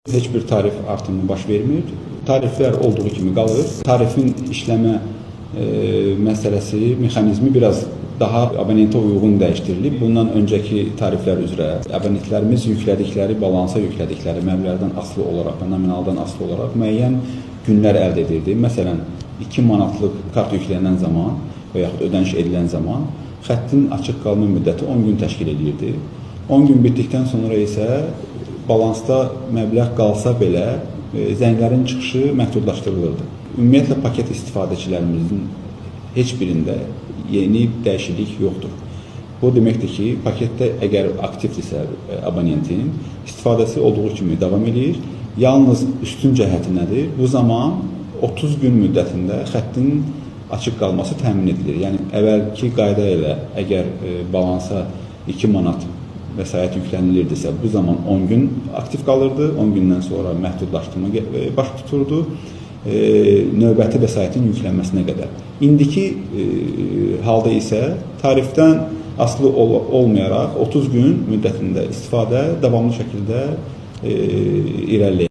Heç bir tarif artımı baş vermir. Tariflər olduğu kimi qalır. Tarifin işləmə məsələsi, mexanizmi biraz daha abonentə uyğun dəyişdirilib. Bundan öncəki tariflər üzrə abonentlərimiz yüklədikləri, balansa yüklədikləri məbləğdən asılı olaraq, nominaldan asılı olaraq müəyyən günlər əldə edirdi. Məsələn, 2 manatlıq kart yüklənən zaman və yaxud ödəniş edilən zaman xəttin açıq qalma müddəti 10 gün təşkil edirdi. 10 gün bitdikdən sonra isə balansda məbləğ qalsa belə zənglərin çıxışı məhdudlaşdırılırdı. Ümumiyyətlə paket istifadəçilərimizin heç birində yeni dəyişiklik yoxdur. Bu deməkdir ki, paketdə əgər aktivdirsə abonentin istifadəsi olduğu kimi davam edir. Yalnız üstün cəhəti nədir? Bu zaman 30 gün müddətində xəttin açıq qalması təmin edilir. Yəni əvvəlki qayda ilə əgər balansa 2 manat vəsait yüklənilirdisə, bu zaman 10 gün aktiv qalırdı, 10 gündən sonra məhdudlaşdırma baş tuturdu, növbəti vəsaitin yüklənməsinə qədər. İndiki halda isə tarifdən asılı olmayaraq 30 gün müddətində istifadə davamlı şəkildə irəliləyir.